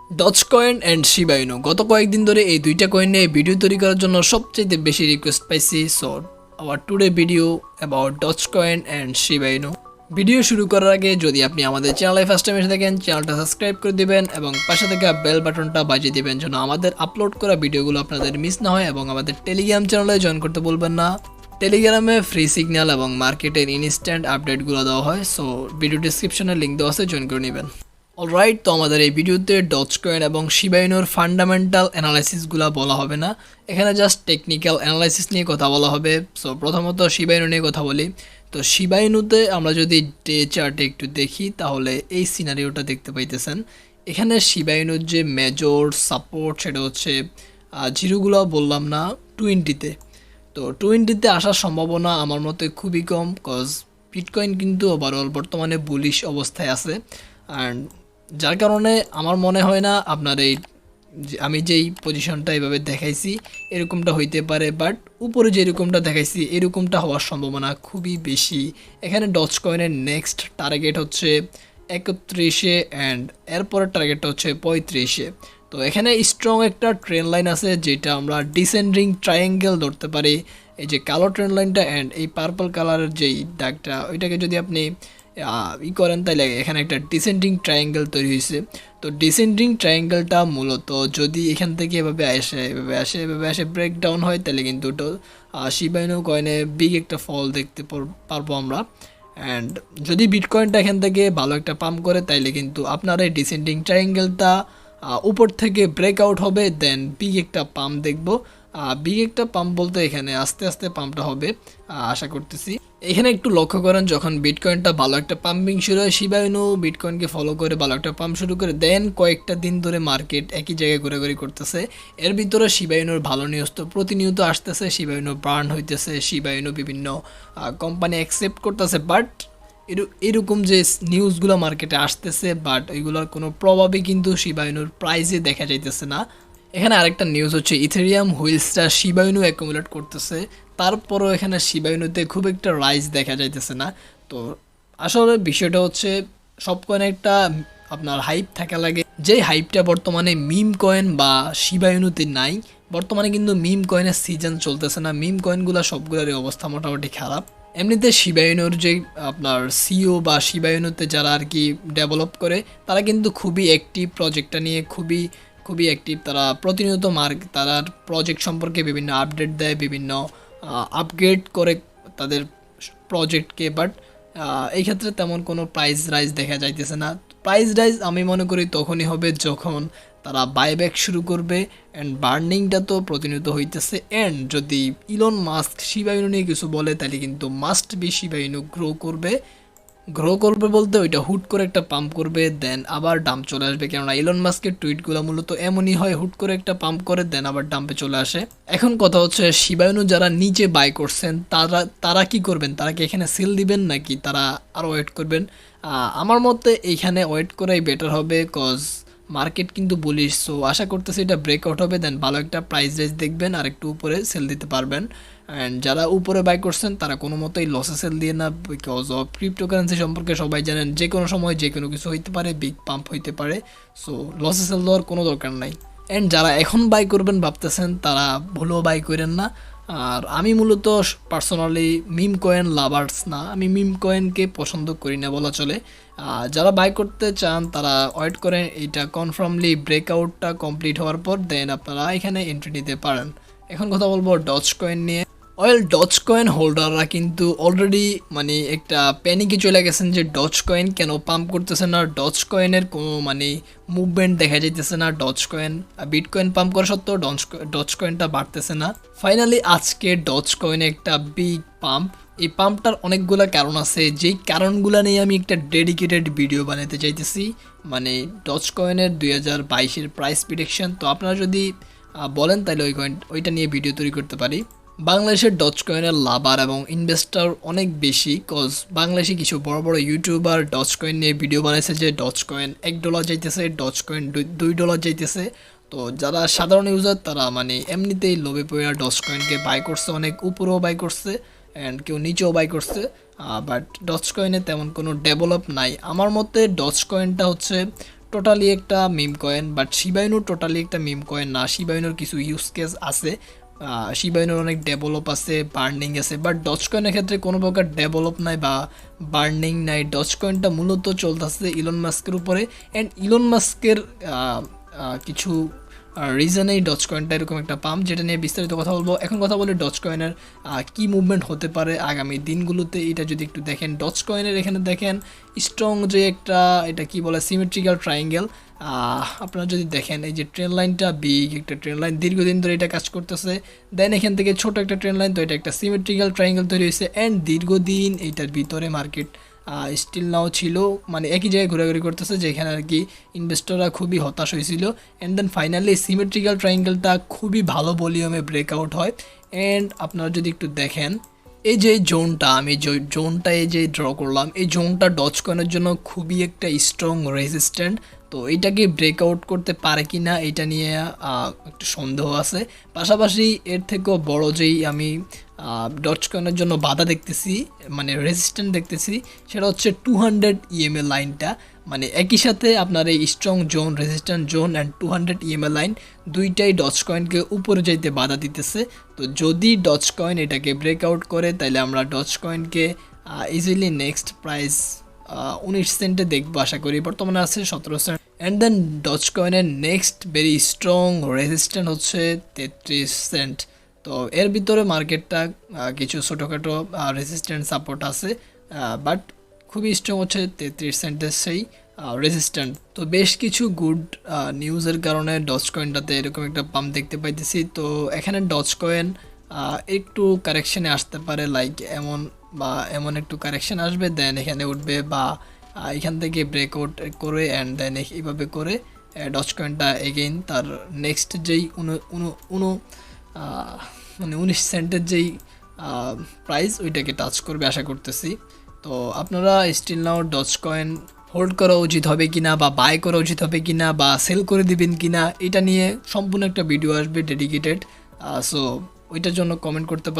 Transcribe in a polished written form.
Dogecoin and Shiba ইনু গত কয়েকদিন ধরে এই দুইটা কয়েন নিয়ে ভিডিও তৈরি করার জন্য সবচেয়ে বেশি রিকোয়েস্ট পাইছি। So our today video about Dogecoin and Shiba Inu. Video শুরু করার আগে যদি আপনি আমাদের চ্যানেলে ফার্স্ট টাইম এসে থাকেন, চ্যানেলটা সাবস্ক্রাইব করে দিবেন এবং পাশে থাকা বেল বাটনটা বাজিয়ে দিবেন যেন আমাদের আপলোড করা ভিডিওগুলো আপনাদের মিস না হয়, এবং আমাদের টেলিগ্রাম চ্যানেলে জয়েন করতে বলবেন না। টেলিগ্রামে ফ্রি সিগন্যাল এবং মার্কেটের ইনস্ট্যান্ট আপডেটগুলো দেওয়া হয়। সো ভিডিও ডিসক্রিপশনে লিঙ্ক দেওয়া আছে, জয়েন করে নেবেন। অলরাইট, তো আমাদের এই ভিডিওতে ডজকয়েন এবং শিবা ইনুর ফান্ডামেন্টাল অ্যানালাইসিসগুলো বলা হবে না, এখানে জাস্ট টেকনিক্যাল অ্যানালাইসিস নিয়ে কথা বলা হবে। সো প্রথমত শিবা ইনু নিয়ে কথা বলি। তো শিবা ইনুতে আমরা যদি ডে চার্টে একটু দেখি তাহলে এই সিনারিওটা দেখতে পাইতেছেন। এখানে শিবা ইনুর যে মেজর সাপোর্ট সেটা হচ্ছে জিরোগুলো বললাম না, 20-তে। তো 20-তে আসার সম্ভাবনা আমার মতে খুবই কম, কজ বিটকয়েন কিন্তু ওভারঅল বর্তমানে বুলিশ অবস্থায় আছে। অ্যান্ড যার কারণে আমার মনে হয় না আপনার এই আমি যেই পজিশনটা এভাবে দেখাইছি এরকমটা হইতে পারে, বাট উপরে যেরকমটা দেখাইছি এরকমটা হওয়ার সম্ভাবনা খুবই বেশি। এখানে ডজকয়েনের নেক্সট টার্গেট হচ্ছে 31-এ অ্যান্ড এরপরের টার্গেটটা হচ্ছে 35-এ। তো এখানে স্ট্রং একটা ট্রেন লাইন আছে যেটা আমরা ডিসেন্ডিং ট্রায়াঙ্গেল ধরতে পারি। এই যে কালো ট্রেন লাইনটা অ্যান্ড এই পার্পল কালারের যেই দাগটা, ওইটাকে যদি আপনি করেন তাহলে এখানে একটা ডিসেন্ডিং ট্রায়াঙ্গেল তৈরি হয়েছে। তো ডিসেন্ডিং ট্রায়াঙ্গেলটা মূলত যদি এখান থেকে এভাবে আসে ব্রেকডাউন হয় তাহলে কিন্তু শিবা ইনু কয়েনে বিগ একটা ফল দেখতে পারবো আমরা। অ্যান্ড যদি বিটকয়েনটা এখান থেকে ভালো একটা পাম্প করে তাইলে কিন্তু আপনার এই ডিসেন্ডিং ট্রায়াঙ্গেলটা উপর থেকে ব্রেকআউট হবে, দেন বিগ একটা পাম্প দেখবো। বিগ একটা পাম্প বলতে এখানে আস্তে আস্তে পাম্পটা হবে আশা করতেছি। এখানে একটু লক্ষ্য করেন, যখন বিটকয়েনটা ভালো একটা পাম্পিং শুরু হয়, শিবা ইনু বিটকয়েনকে ফলো করে ভালো একটা পাম্প শুরু করে, দেন কয়েকটা দিন ধরে মার্কেট একই জায়গায় ঘোরাঘুরি করতেছে। এর ভিতরে শিবা ইনুর ভালো নিউজ তো প্রতিনিয়ত আসতেছে, শিবা ইনু বার্ন হইতেছে, শিবা ইনু বিভিন্ন কোম্পানি অ্যাকসেপ্ট করতেছে, বাট এরকম যে নিউজগুলো মার্কেটে আসতেছে বাট ওইগুলোর কোনো প্রভাবই কিন্তু শিবা ইনুর প্রাইসে দেখা যাইতেছে না। এখানে আরেকটা নিউজ হচ্ছে ইথেরিয়াম হুইলসটা শিবা ইনু অ্যাকুমুলেট করতেছে, তারপরও এখানে শিবা ইনুতে খুব একটা রাইজ দেখা যাইতেছে না। তো আসলে বিষয়টা হচ্ছে সব কয়েন একটা আপনার হাইপ থাকা লাগে, যেই হাইপটা বর্তমানে মিম কয়েন বা শিবা ইনুতে নাই। বর্তমানে কিন্তু মিম কয়েনের সিজন চলতেছে না, মিম কয়েনগুলো সবগুলোরই অবস্থা মোটামুটি খারাপ। এমনিতে শিবা ইনুর যে আপনার সিও বা শিবা ইনুতে যারা আর কি ডেভেলপ করে তারা কিন্তু খুবই অ্যাক্টিভ, প্রজেক্টটা নিয়ে খুবই অ্যাক্টিভ। তারা প্রতিনিয়ত তারা প্রজেক্ট সম্পর্কে বিভিন্ন আপডেট দেয়, বিভিন্ন আপগ্রেড করে তাদের প্রজেক্টকে। বাট এই ক্ষেত্রে তেমন কোনো প্রাইস রাইজ দেখা যাইতেছে না। প্রাইস রাইজ আমি মনে করি তখনই হবে যখন তারা বাইব্যাক শুরু করবে, অ্যান্ড বার্নিংটা তো প্রতিনিয়ত হইতেছে। অ্যান্ড যদি ইলন মাস্ক শিবা ইনু নিয়ে কিছু বলে তাহলে কিন্তু must be Shiba Inu grow করবে বলতে ওইটা হুট করে একটা পাম্প করবে, দেন আবার ডাম্প চলে আসবে। কেননা ইলন মাস্কের টুইটগুলো মূলত এমনই হয়, হুট করে একটা পাম্প করে দেন আবার ডাম্পে চলে আসে। এখন কথা হচ্ছে শিবা ইনু যারা নিচে বাই করছেন তারা কি করবেন? তারা কি এখানে সেল দিবেন নাকি তারা আরও ওয়েট করবেন? আমার মতে এইখানে ওয়েট করাই বেটার হবে, কজ মার্কেট কিন্তু বলিশ। সো আশা করতেছি এটা ব্রেকআউট হবে, দেন ভালো একটা প্রাইস রেঞ্জ দেখবেন আর একটু উপরে সেল দিতে পারবেন। অ্যান্ড যারা উপরে বাই করছেন তারা কোনো মতোই লসে সেল দিয়ে না, বিকজ অফ ক্রিপ্টোকারেন্সি সম্পর্কে সবাই জানেন যে কোনো সময় যে কোনো কিছু হইতে পারে, বিগ পাম্প হইতে পারে। সো লসে সেল দেওয়ার কোনো দরকার নাই। অ্যান্ড যারা এখন বাই করবেন ভাবতেছেন তারা ভুলেও বাই করেন না। আর আমি মূলত পার্সোনালি মিম কয়েন লাভার্স না, আমি মিম কয়েনকে পছন্দ করি না বলা চলে। যারা বাই করতে চান তারা ওয়েট করেন এইটা কনফার্মলি ব্রেকআউটটা কমপ্লিট হওয়ার পর, দেন আপনারা এখানে এন্ট্রি নিতে পারেন। এখন কথা বলবো ডজ কয়েন নিয়ে। ডজ কয়েন হোল্ডাররা কিন্তু অলরেডি মানে একটা প্যানিকে চলে গেছেন যে ডজ কয়েন কেন পাম্প করতেছে না, ডজ কয়েনের কোনো মানে মুভমেন্ট দেখা যাইতেছে না। ডজ কয়েন বিটকয়েন পাম্প করা সত্ত্বেও ডজ কয়েনটা বাড়তেছে না। ফাইনালি আজকে ডজ কয়েনে একটা বিগ পাম্প। এই পাম্পটার অনেকগুলো কারণ আছে, যেই কারণগুলো নিয়ে আমি একটা ডেডিকেটেড ভিডিও বানাতে চাইতেছি, মানে ডজ কয়েনের 2022-এর প্রাইস প্রেডিকশন। তো আপনারা যদি বলেন তাহলে ওইটা নিয়ে ভিডিও তৈরি করতে পারি। বাংলাদেশের ডজ কয়েনের লাভার এবং ইনভেস্টর অনেক বেশি, কজ বাংলাদেশে কিছু বড় বড় ইউটিউবার ডজ কয়েন নিয়ে ভিডিও বানাইছে যে ডজ কয়েন $1 যাইতেছে, ডজ কয়েন $2 যাইতেছে। তো যারা সাধারণ ইউজার তারা মানে এমনিতেই লোভে পড়ে ডজ কয়েনকে বাই করছে, অনেক উপরেও বাই করছে অ্যান্ড কেউ নিচেও বাই করছে। বাট ডজ কয়েনে তেমন কোনো ডেভেলপ নাই। আমার মতে ডজ কয়েনটা হচ্ছে টোটালি একটা meme coin, but Shiba Inu totally একটা মিম কয়েন না। শিবা ইনুর কিছু ইউজ কেস আছে, শিবা ইনুর অনেক ডেভেলপ আছে, বার্নিং আছে, বাট ডজ কয়েনের ক্ষেত্রে কোনো প্রকার ডেভেলপ নাই বা বার্নিং নাই। ডজ কয়েনটা মূলত চলতেছে ইলন মাস্কের উপরে, অ্যান্ড ইলন মাস্কের কিছু রিজনেই ডজ কয়েনটা এরকম একটা পাম্প, যেটা নিয়ে বিস্তারিত কথা বলবো। এখন কথা বলি ডজ কয়েনের কী মুভমেন্ট হতে পারে আগামী দিনগুলোতে। এটা যদি একটু দেখেন ডজ কয়েনের, এখানে দেখেন স্ট্রং যে একটা, এটা কি বলে, সিমেট্রিক্যাল ট্রায়াঙ্গেল। আপনারা যদি দেখেন এই যে ট্রেন লাইনটা বিগ একটা ট্রেন লাইন, দীর্ঘদিন ধরে এটা কাজ করতেছে। দেন এখান থেকে ছোট একটা ট্রেন লাইন, তো এটা একটা সিমেট্রিক্যাল ট্রায়াঙ্গেল তৈরি হয়েছে, অ্যান্ড দীর্ঘদিন এইটার ভিতরে মার্কেট স্টিল নাও ছিল, মানে একই জায়গায় ঘোরাঘুরি করতেছে, যেখানে আর কি ইনভেস্টররা খুবই হতাশ হয়েছিল। অ্যান্ড দেন ফাইনালি সিমেট্রিক্যাল ট্রায়াঙ্গেলটা খুবই ভালো ভলিউমে ব্রেকআউট হয়। অ্যান্ড আপনারা যদি একটু দেখেন এই যে জোনটা, আমি জোনটা এই যে ড্র করলাম, এই জোনটা ডজ কয়েনের জন্য খুবই একটা স্ট্রং রেজিস্ট্যান্ট। তো এইটাকে ব্রেকআউট করতে পারে কি না এটা নিয়ে একটু সন্দেহ আছে। পাশাপাশি এর থেকেও বড় যেই আমি ডজ কয়েনের জন্য বাধা দেখতেছি, মানে রেজিস্ট্যান্ট দেখতেছি, সেটা হচ্ছে 200 EMA লাইনটা। মানে একই সাথে আপনার এই strong zone, resistant zone and 200 EMA line দুইটাই ডজ কয়েনকে উপরে যাইতে বাধা দিতেছে। তো যদি ডজ কয়েন এটাকে ব্রেকআউট করে, তাহলে আমরা ডজ কয়েনকে ইজিলি নেক্সট প্রাইস 19 সেন্টে দেখবো আশা করি, বর্তমানে আছে 17 সেন্ট। অ্যান্ড দেন ডজ কয়েনের নেক্সট ভেরি স্ট্রং রেজিস্ট্যান্ট হচ্ছে 33 সেন্ট। তো এর ভিতরে মার্কেটটা কিছু ছোটোখাটো রেজিস্ট্যান্ট সাপোর্ট আছে, বাট খুবই স্ট্রং হচ্ছে 33 সেন্টের সেই রেজিস্ট্যান্ট। তো বেশ কিছু গুড নিউজের কারণে ডজ কয়েনটাতে এরকম একটা পাম্প দেখতে পাইতেছি। তো এখানে ডজ কয়েন একটু কারেকশানে আসতে পারে, লাইক এমন বা এমন একটু কারেকশান আসবে, দেন এখানে উঠবে, বা এখান থেকে ব্রেকআউট করে অ্যান্ড দেন এইভাবে করে ডজ কয়েনটা এগেইন তার নেক্সট যেই মানে 19 সেন্টের যেই প্রাইস ওইটাকে টাচ করবে আশা করতেছি। তো আপনারা still now Dogecoin hold করা উচিত হবে কিনা, বা বাই করা উচিত হবে কিনা, বা সেল করে দিবেন কিনা, এটা নিয়ে সম্পূর্ণ একটা ভিডিও আসবে ডেডিকেটেড। সো ওইটার জন্য কমেন্ট করতে পারেন।